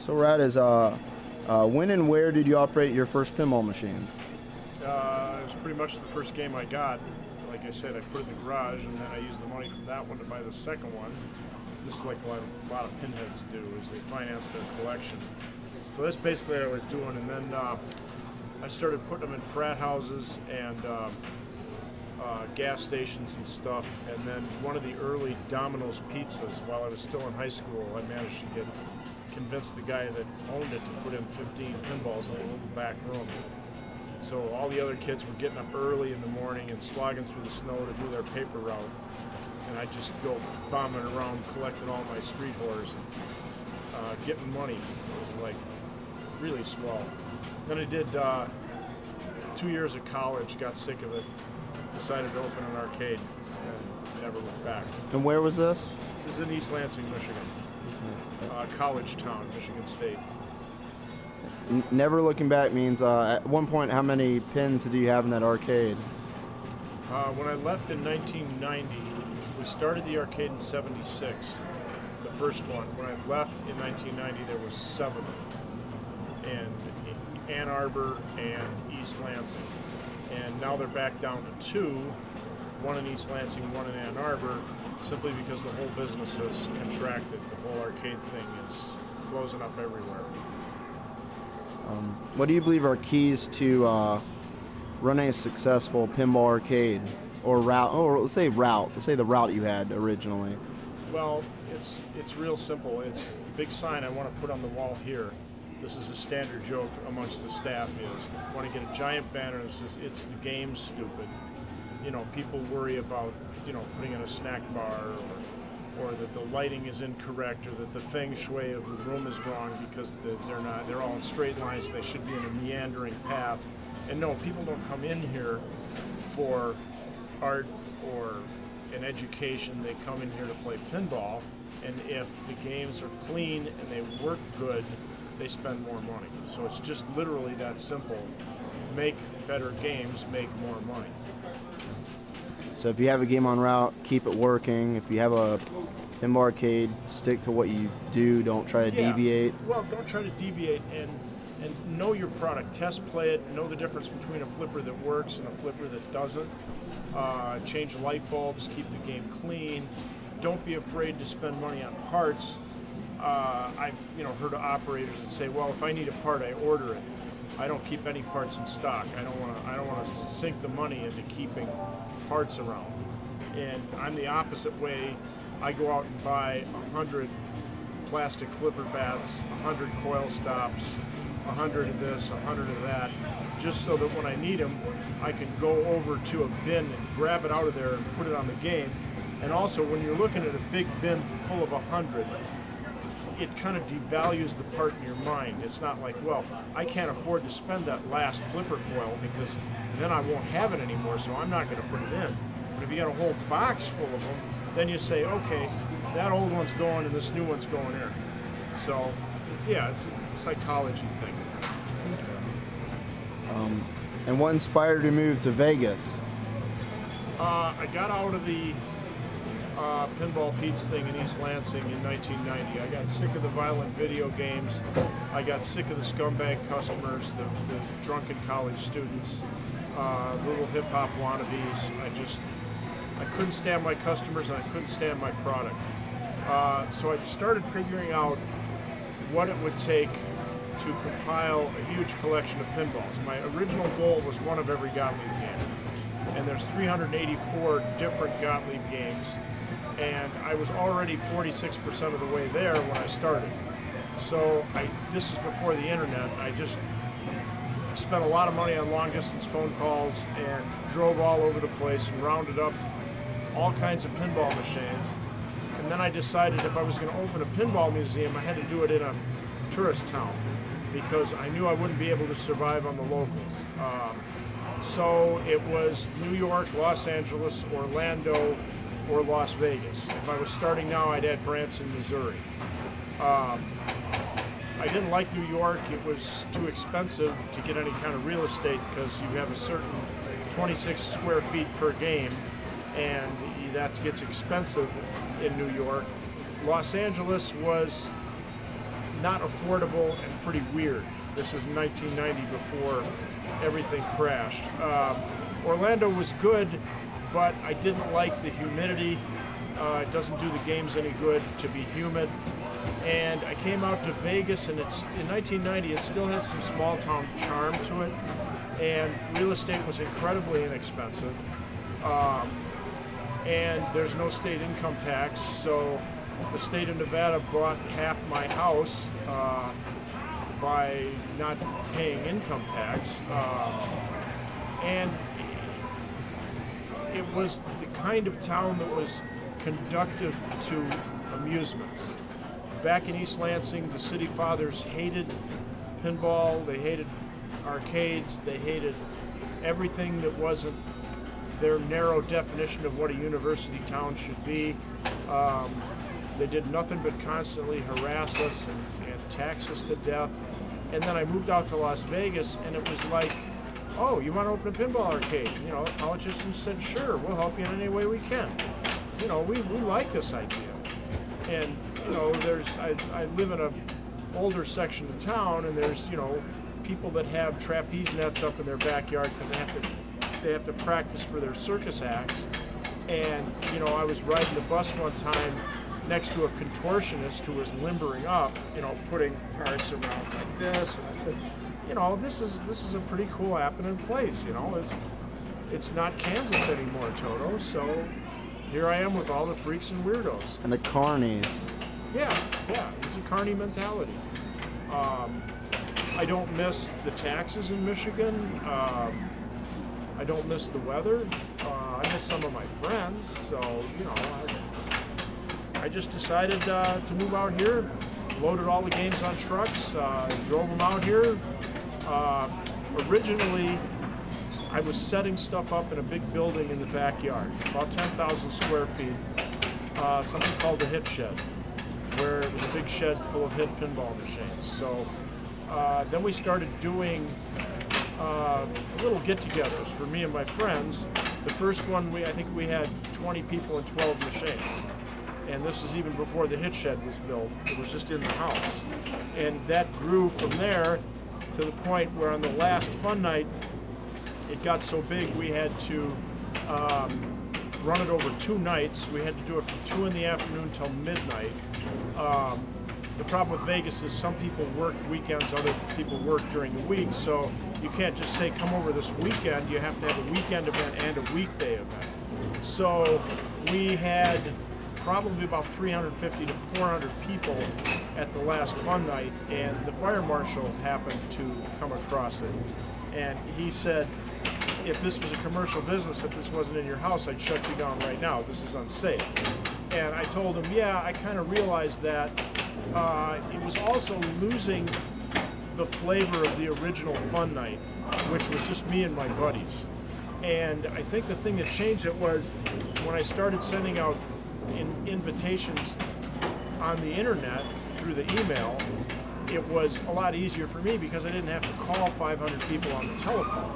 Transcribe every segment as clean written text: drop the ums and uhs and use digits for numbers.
So Rad, when and where did you operate your first pinball machine? It was pretty much the first game I got. Like I said, I put it in the garage, and then I used the money from that one to buy the second one. This is like a lot of pinheads do, is they finance their collection. So that's basically what I was doing, and then I started putting them in frat houses and gas stations and stuff. And then one of the early Domino's pizzas, while I was still in high school, I managed to convince the guy that owned it to put in 15 pinballs in a little back room. So all the other kids were getting up early in the morning and slogging through the snow to do their paper route. And I'd just go bombing around collecting all my street whores and getting money. It was like really swell. Then I did 2 years of college, got sick of it, decided to open an arcade, and never looked back. And where was this? This is in East Lansing, Michigan. College town, Michigan State. Never looking back means at one point, how many pins did you have in that arcade? When I left in 1990, we started the arcade in '76, the first one. When I left in 1990, there was 7 in Ann Arbor and East Lansing. And now they're back down to 2, one in East Lansing, one in Ann Arbor, simply because the whole business has contracted. The whole arcade thing is closing up everywhere. What do you believe are keys to running a successful pinball arcade, or route? Or let's say the route you had originally. Well, it's real simple. It's the big sign I want to put on the wall here. This is a standard joke amongst the staff is, I want to get a giant banner that says, "It's the game, stupid." You know, people worry about, putting in a snack bar, or that the lighting is incorrect, or that the feng shui of the room is wrong because they're all in straight lines. They should be in a meandering path. And no, people don't come in here for art or an education. They come in here to play pinball, and if the games are clean and they work good, they spend more money. So it's just literally that simple. Make better games, make more money. So if you have a game on route, keep it working. If you have a pinball arcade, stick to what you do. Don't try to deviate. Well, don't try to deviate, and know your product. Test play it. Know the difference between a flipper that works and a flipper that doesn't. Change light bulbs. Keep the game clean. Don't be afraid to spend money on parts. I've heard of operators that say, well, if I need a part, I order it. I don't keep any parts in stock. I don't want to sink the money into keeping parts around. And I'm the opposite way. I go out and buy 100 plastic flipper bats, 100 coil stops, 100 of this, 100 of that, just so that when I need them, I can go over to a bin and grab it out of there and put it on the game. And also, when you're looking at a big bin full of 100, it kind of devalues the part in your mind. It's not like, well, I can't afford to spend that last flipper coil because then I won't have it anymore, so I'm not going to put it in. But if you got a whole box full of them, then you say, okay, that old one's going and this new one's going here. So, it's a psychology thing. And what inspired you to move to Vegas? I got out of the Pinball Pete's thing in East Lansing in 1990. I got sick of the violent video games. I got sick of the scumbag customers, the drunken college students, little hip-hop wannabes. I couldn't stand my customers, and I couldn't stand my product. So I started figuring out what it would take to compile a huge collection of pinballs. My original goal was one of every Gottlieb game. And there's 384 different Gottlieb games, and I was already 46% of the way there when I started. So this is before the internet. I just spent a lot of money on long-distance phone calls and drove all over the place and rounded up all kinds of pinball machines. And then I decided if I was going to open a pinball museum, I had to do it in a tourist town because I knew I wouldn't be able to survive on the locals. So it was New York, Los Angeles, Orlando, or Las Vegas. If I was starting now, I'd add Branson, Missouri. I didn't like New York. It was too expensive to get any kind of real estate because you have a certain 26 square feet per game, and that gets expensive in New York. Los Angeles was not affordable and pretty weird. This is 1990, before everything crashed. Orlando was good, but I didn't like the humidity. It doesn't do the games any good to be humid. And I came out to Vegas, and in 1990 it still had some small town charm to it, and real estate was incredibly inexpensive. And there's no state income tax, so the state of Nevada bought half my house by not paying income tax. And it was the kind of town that was conducive to amusements. Back in East Lansing, the city fathers hated pinball, they hated arcades, they hated everything that wasn't their narrow definition of what a university town should be. They did nothing but constantly harass us and tax us to death. And then I moved out to Las Vegas, and it was like, oh, you want to open a pinball arcade? You know, politicians said, sure, we'll help you in any way we can. You know, we like this idea. And, you know, I live in an older section of town, and there's, you know, people that have trapeze nets up in their backyard because they have to practice for their circus acts. And, you know, I was riding the bus one time next to a contortionist who was limbering up, you know, putting parts around like this, and I said, you know, this is a pretty cool happening place, you know, it's not Kansas anymore, Toto, so here I am with all the freaks and weirdos. And the carnies. Yeah, it's a carny mentality. I don't miss the taxes in Michigan. I don't miss the weather. I miss some of my friends, so, you know, I just decided to move out here, loaded all the games on trucks, drove them out here. Originally, I was setting stuff up in a big building in the backyard, about 10,000 square feet, something called the Hit Shed, where it was a big shed full of hit pinball machines. So then we started doing little get-togethers for me and my friends. The first one, I think we had 20 people and 12 machines. And this is even before the Hit Shed was built. It was just in the house. And that grew from there to the point where on the last fun night, it got so big we had to run it over 2 nights. We had to do it from 2 in the afternoon till midnight. The problem with Vegas is some people work weekends, other people work during the week, so you can't just say come over this weekend. You have to have a weekend event and a weekday event. So we had probably about 350 to 400 people at the last fun night, and the fire marshal happened to come across it. And he said, if this was a commercial business, if this wasn't in your house, I'd shut you down right now. This is unsafe. And I told him, yeah, I kind of realized that. It was also losing the flavor of the original fun night, which was just me and my buddies. And I think the thing that changed it was when I started sending out invitations on the internet through the email, it was a lot easier for me because I didn't have to call 500 people on the telephone.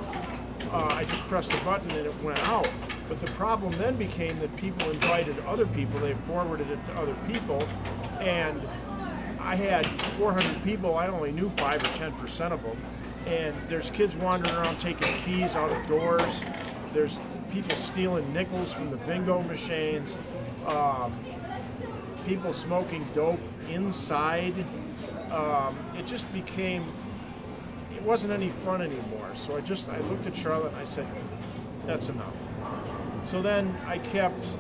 I just pressed a button and it went out. But the problem then became that people invited other people, they forwarded it to other people, and I had 400 people, I only knew 5 or 10% of them, and there's kids wandering around taking keys out of doors, there's people stealing nickels from the bingo machines, people smoking dope inside. It just became, it wasn't any fun anymore. So I looked at Charlotte and I said, that's enough. So then I kept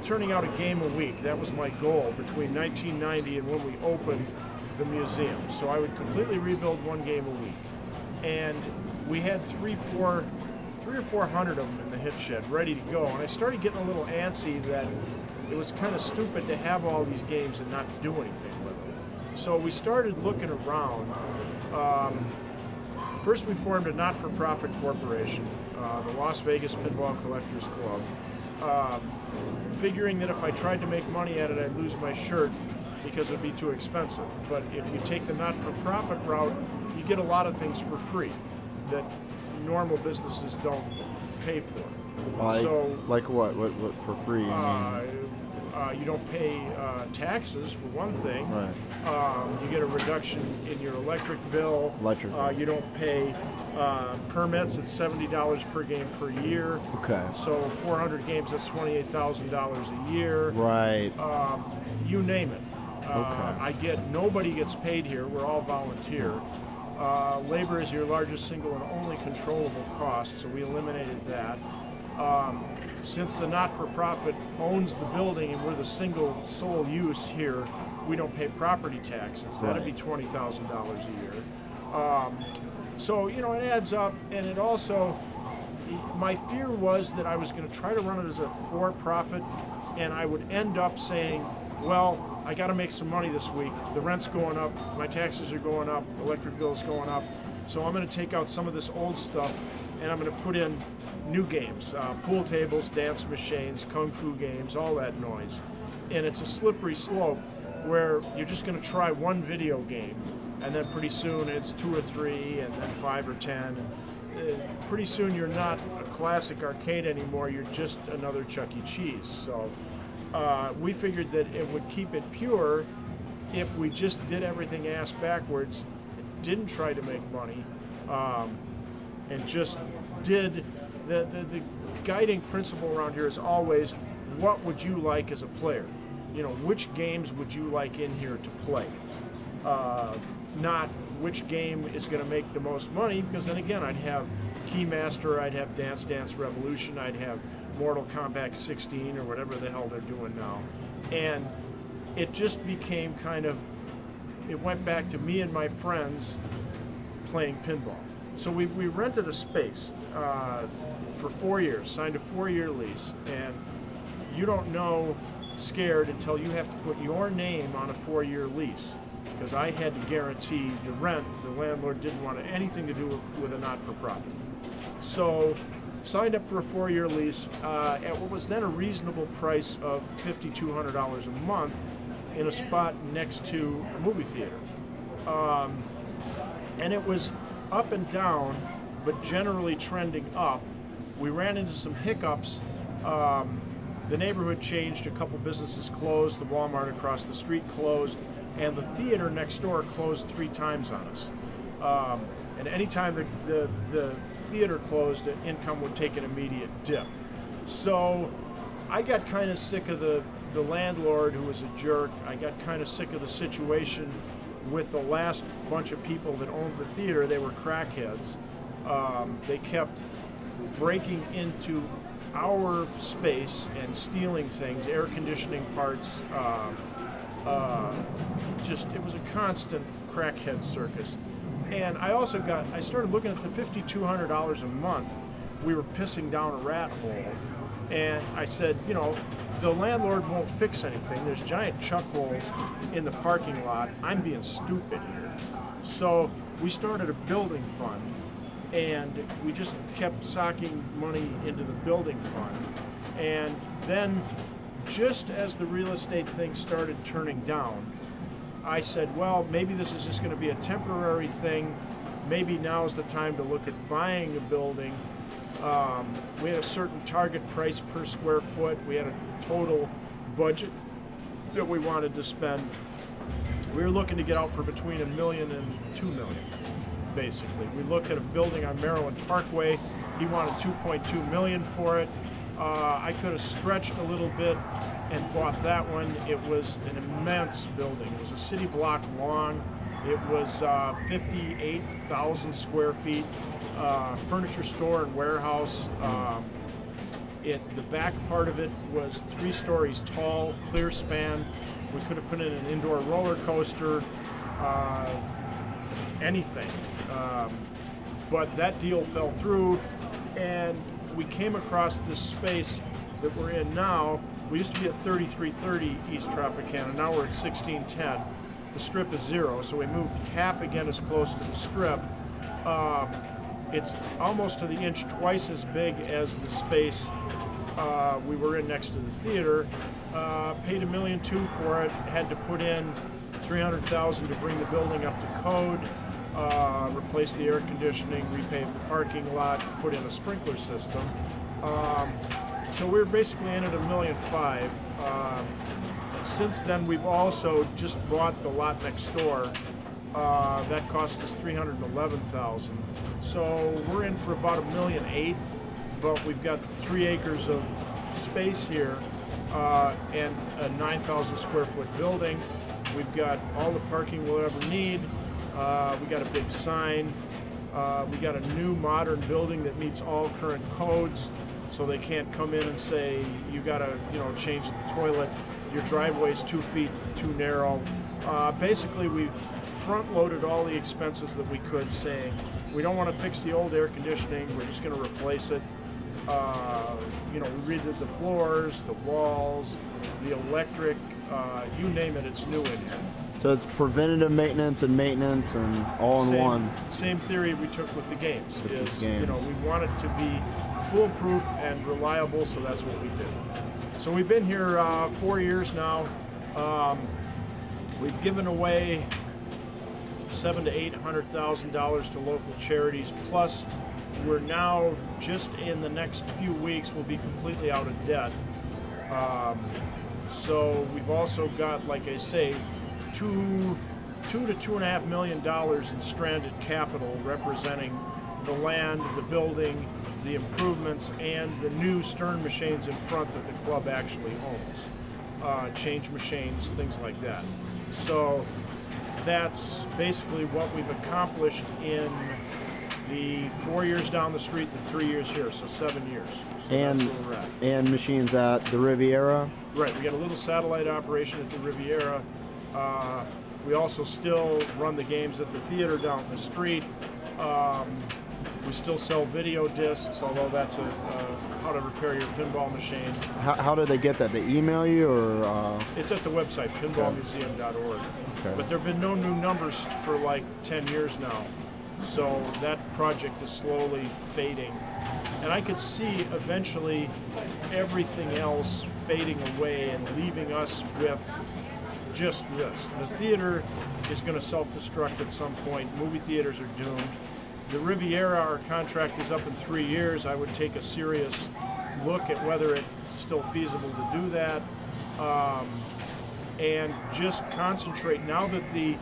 turning out a game a week. That was my goal between 1990 and when we opened the museum. So I would completely rebuild 1 game a week. And we had 300 or 400 of them in the Hit Shed ready to go. And I started getting a little antsy that it was kind of stupid to have all these games and not do anything with them. So we started looking around. First we formed a not-for-profit corporation, the Las Vegas Pinball Collectors Club, figuring that if I tried to make money at it, I'd lose my shirt because it would be too expensive. But if you take the not-for-profit route, you get a lot of things for free that normal businesses don't pay for. Like what? What for free? You don't pay taxes, for one thing. Right. You get a reduction in your electric bill. You don't pay permits. It's $70 per game per year. Okay. So 400 games, that's $28,000 a year. Right. You name it. Okay. Nobody gets paid here. We're all volunteer. Labor is your largest single and only controllable cost, so we eliminated that. Since the not-for-profit owns the building and we're the single sole use here, we don't pay property taxes. That'd be $20,000 a year. So, you know, it adds up, and it also, my fear was that I was going to try to run it as a for-profit, and I would end up saying, well, I got to make some money this week. The rent's going up, my taxes are going up, electric bill's going up, so I'm going to take out some of this old stuff, and I'm going to put in new games, pool tables, dance machines, kung fu games, all that noise. And it's a slippery slope where you're just going to try one video game, and then pretty soon it's 2 or 3, and then 5 or 10. And pretty soon you're not a classic arcade anymore, you're just another Chuck E. Cheese. So we figured that it would keep it pure if we just did everything ass backwards, didn't try to make money, and just did. The guiding principle around here is always, what would you like as a player? You know, which games would you like in here to play? Not which game is going to make the most money, because then again, I'd have Keymaster, I'd have Dance Dance Revolution, I'd have Mortal Kombat 16 or whatever the hell they're doing now. And it just became kind of, it went back to me and my friends playing pinball. So we rented a space for 4 years, signed a 4-year lease, and you don't know scared until you have to put your name on a 4-year lease, because I had to guarantee the rent. The landlord didn't want anything to do with a not-for-profit. So signed up for a 4-year lease at what was then a reasonable price of $5,200 a month in a spot next to a movie theater. And it was up and down, but generally trending up. We ran into some hiccups. The neighborhood changed, a couple businesses closed, the Walmart across the street closed, and the theater next door closed 3 times on us. And anytime the theater closed, the income would take an immediate dip. So I got kind of sick of the landlord, who was a jerk. I got kind of sick of the situation with the last bunch of people that owned the theater. They were crackheads. They kept breaking into our space and stealing things, air conditioning parts. It was a constant crackhead circus. And I started looking at the $5,200 a month. We were pissing down a rat hole. And I said, you know, the landlord won't fix anything. There's giant chuck holes in the parking lot. I'm being stupid here. So we started a building fund, and we just kept socking money into the building fund. And then, just as the real estate thing started turning down, I said, well, maybe this is just going to be a temporary thing. Maybe now's the time to look at buying a building. We had a certain target price per square foot. We had a total budget that we wanted to spend. We were looking to get out for between $1 million and $2 million, basically. We looked at a building on Maryland Parkway. He wanted $2.2 million for it. I could have stretched a little bit and bought that one. It was an immense building. It was a city block long. It was 58,000 square feet, furniture store and warehouse. The back part of it was 3 stories tall, clear span. We could have put in an indoor roller coaster, anything. But that deal fell through, and we came across this space that we're in now. We used to be at 3330 East Tropicana. Now we're at 1610. The strip is 0, so we moved half again as close to the strip. It's almost to the inch twice as big as the space we were in next to the theater. Paid $1.2 million for it. Had to put in $300,000 to bring the building up to code. Replace the air conditioning, repave the parking lot, put in a sprinkler system. So we were basically in at $1.5 million. Since then, we've also just bought the lot next door. That cost us $311,000. So we're in for about $1.8 million, but we've got 3 acres of space here and a 9,000 square foot building. We've got all the parking we'll ever need. We got a big sign. We got a new modern building that meets all current codes, so they can't come in and say you gotta, change the toilet. Your driveway's 2 feet too narrow. Basically, we front-loaded all the expenses that we could, saying we don't want to fix the old air conditioning. We're just going to replace it. We redid the floors, the walls, the electric. You name it, it's new in here. So it's preventative maintenance and all in one. Same theory we took with the games. We want it to be foolproof and reliable, so that's what we did. So we've been here 4 years now. We've given away $700,000 to $800,000 to local charities. Plus, we're now just in the next few weeks we'll be completely out of debt. So we've also got, like I say, $2 to $2.5 million in stranded capital, representing the land, the building, the improvements, and the new stern machines in front that the club actually owns. Change machines, things like that. So that's basically what we've accomplished in the 4 years down the street, the 3 years here, so 7 years. So and that's where we're at. And machines at the Riviera? Right, we got a little satellite operation at the Riviera. We also still run the games at the theater down the street. We still sell video discs, although that's how to repair your pinball machine. How do they get that? They email you, or? It's at the website, pinballmuseum.org. Okay. But there have been no new numbers for like 10 years now. So that project is slowly fading. And I could see eventually everything else fading away and leaving us with just this. The theater is going to self-destruct at some point. Movie theaters are doomed. The Riviera, our contract is up in 3 years. I would take a serious look at whether it's still feasible to do that, and just concentrate. Now that the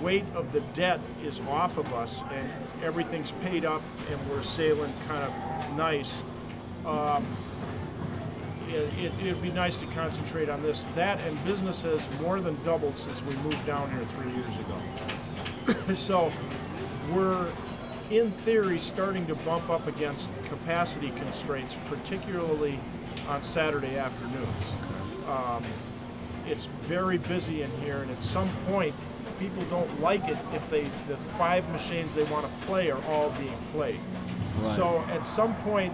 weight of the debt is off of us and everything's paid up and we're sailing kind of nice, it'd be nice to concentrate on this. That and business has more than doubled since we moved down here 3 years ago. So we're, in theory, starting to bump up against capacity constraints, particularly on Saturday afternoons. It's very busy in here, and at some point, people don't like it if the 5 machines they want to play are all being played. Right. So at some point,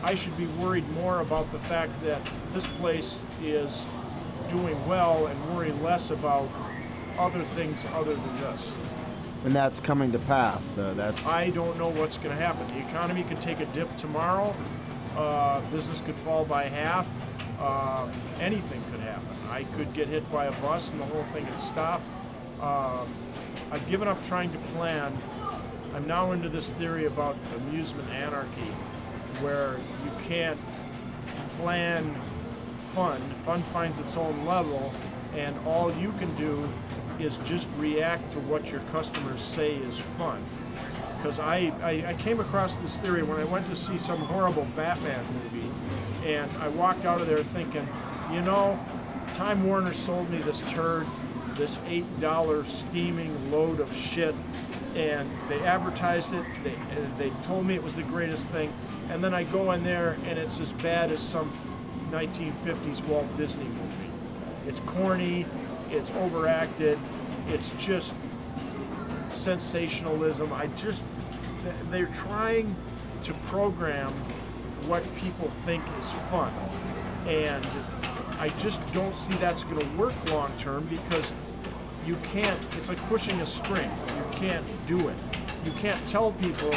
I should be worried more about the fact that this place is doing well and worry less about other things other than this. And that's coming to pass, though. I don't know what's going to happen. The economy could take a dip tomorrow. Business could fall by half. Anything could happen. I could get hit by a bus and the whole thing would stop. I've given up trying to plan. I'm now into this theory about amusement anarchy, where you can't plan fun. Fun finds its own level, and all you can do is just react to what your customers say is fun. Because I came across this theory when I went to see some horrible Batman movie, and I walked out of there thinking, Time Warner sold me this turd, this $8 steaming load of shit, and they advertised it, they told me it was the greatest thing, and then I go in there and it's as bad as some 1950s Walt Disney movie. It's corny, it's overacted, it's just sensationalism. They're trying to program what people think is fun, and I just don't see that's going to work long term, because you can't, it's like pushing a string. You can't do it. You can't tell people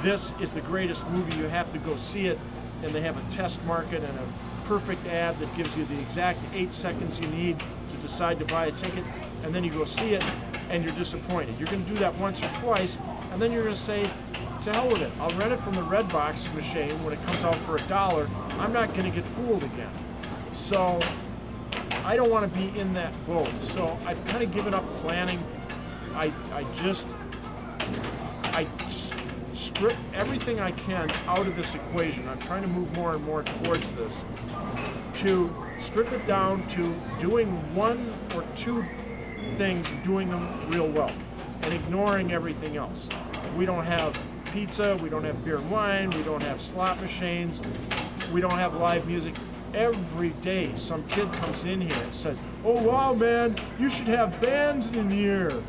this is the greatest movie, you have to go see it, and they have a test market and a perfect ad that gives you the exact 8 seconds you need to decide to buy a ticket, and then you go see it and you're disappointed. You're going to do that once or twice, and then you're going to say, to hell with it, I'll rent it from the Redbox machine when it comes out for $1. I'm not going to get fooled again. So I don't want to be in that boat. So I've kind of given up planning. I strip everything I can out of this equation. I'm trying to move more and more towards this, to strip it down to doing one or two things, doing them real well, and ignoring everything else. We don't have pizza, we don't have beer and wine, we don't have slot machines, we don't have live music. Every day some kid comes in here and says, "Oh wow man, you should have bands in here."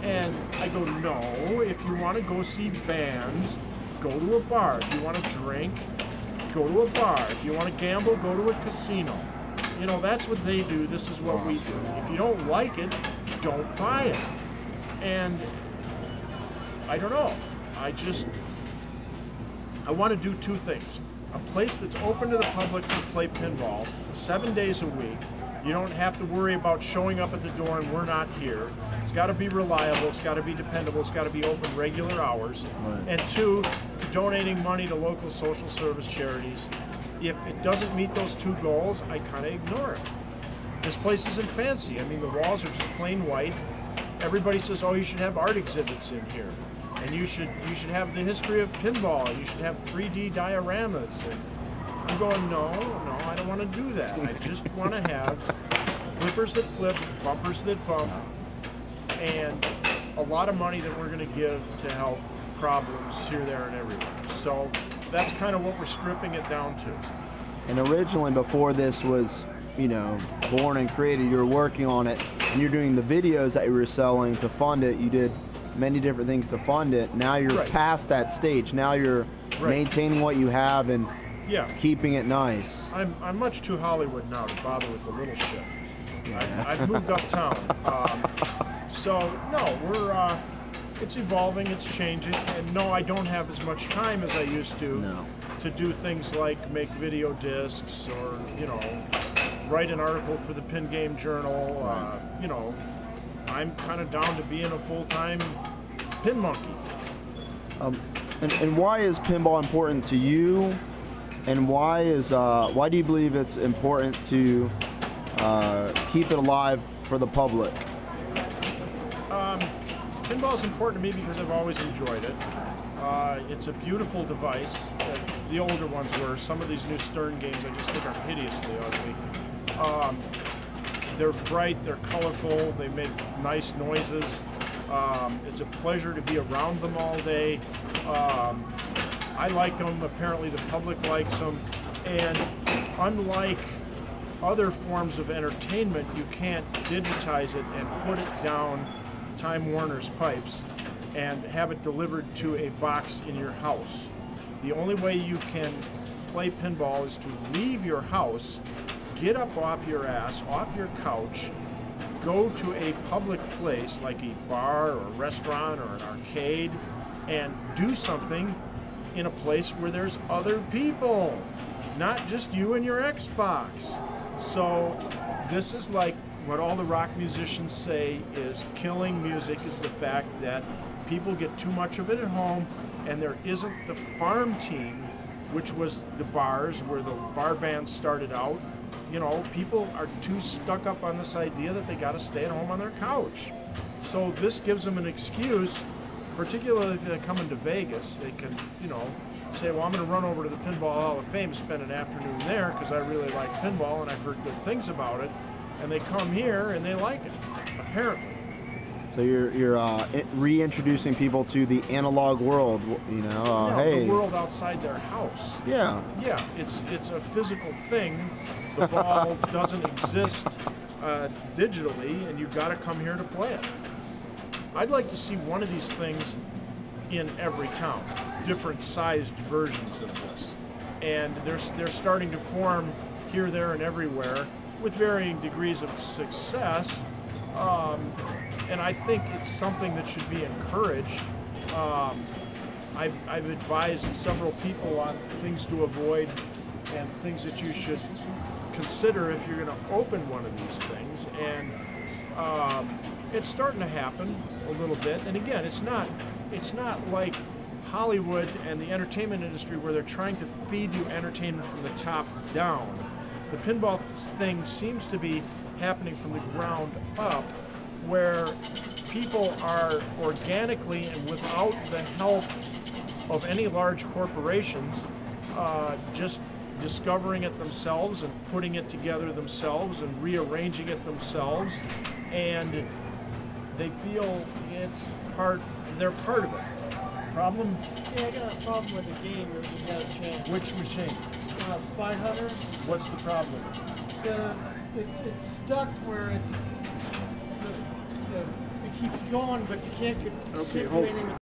And I go, no, if you want to go see bands, go to a bar. If you want to drink, go to a bar. If you want to gamble, go to a casino. You know, that's what they do. This is what we do. If you don't like it, don't buy it. And I don't know. I want to do two things. A place that's open to the public to play pinball 7 days a week. You don't have to worry about showing up at the door and we're not here. It's got to be reliable, it's got to be dependable, it's got to be open regular hours. Right. And two, donating money to local social service charities. If it doesn't meet those two goals, I kind of ignore it. This place isn't fancy. I mean, the walls are just plain white. Everybody says, oh, you should have art exhibits in here. And you should have the history of pinball. You should have 3D dioramas. And I'm going, no, I don't want to do that. I just want to have flippers that flip, bumpers that bump, and a lot of money that we're going to give to help problems here, there, and everywhere. So that's kind of what we're stripping it down to. And originally, before this was, born and created, you were working on it, and you're doing the videos that you were selling to fund it. You did many different things to fund it. Now you're past that stage. Now you're maintaining what you have and keeping it nice. I'm much too Hollywood now to bother with the little shit. Yeah. I've moved uptown. So no, it's evolving, it's changing, and no, I don't have as much time as I used to do things like make video discs or write an article for the Pin Game Journal. I'm kind of down to being a full-time pin monkey. And why is pinball important to you? And why do you believe it's important to keep it alive for the public? Pinball is important to me because I've always enjoyed it. It's a beautiful device. The older ones were. Some of these new Stern games I just think are hideously ugly. They're bright, they're colorful, they make nice noises. It's a pleasure to be around them all day. I like them, apparently the public likes them, and unlike other forms of entertainment, you can't digitize it and put it down Time Warner's pipes and have it delivered to a box in your house. The only way you can play pinball is to leave your house, get up off your ass, off your couch, go to a public place like a bar or a restaurant or an arcade and do something in a place where there's other people, not just you and your Xbox. So this is like what all the rock musicians say is killing music is the fact that people get too much of it at home and there isn't the farm team, which was the bars where the bar bands started out. People are too stuck up on this idea that they got to stay at home on their couch. So this gives them an excuse, particularly if they're coming to Vegas. They can, say, well, I'm going to run over to the Pinball Hall of Fame, spend an afternoon there because I really like pinball and I've heard good things about it. And they come here and they like it, apparently. So you're reintroducing people to the analog world, the world outside their house. Yeah. Yeah, it's a physical thing. The ball doesn't exist digitally, and you've got to come here to play it. I'd like to see one of these things in every town, different sized versions of this. And they're starting to form here, there, and everywhere with varying degrees of success. And I think it's something that should be encouraged. I've advised several people on things to avoid and things that you should consider if you're going to open one of these things. And it's starting to happen a little bit. And again, it's not like Hollywood and the entertainment industry where they're trying to feed you entertainment from the top down. The pinball thing seems to be happening from the ground up, where people are organically and without the help of any large corporations, just discovering it themselves and putting it together themselves and rearranging it themselves, and they feel they're part of it. Problem? Yeah, I got a problem with the game if you got a chance. Which machine? Spy Hunter. What's the problem? It's stuck where it keeps going, but you can't do anything with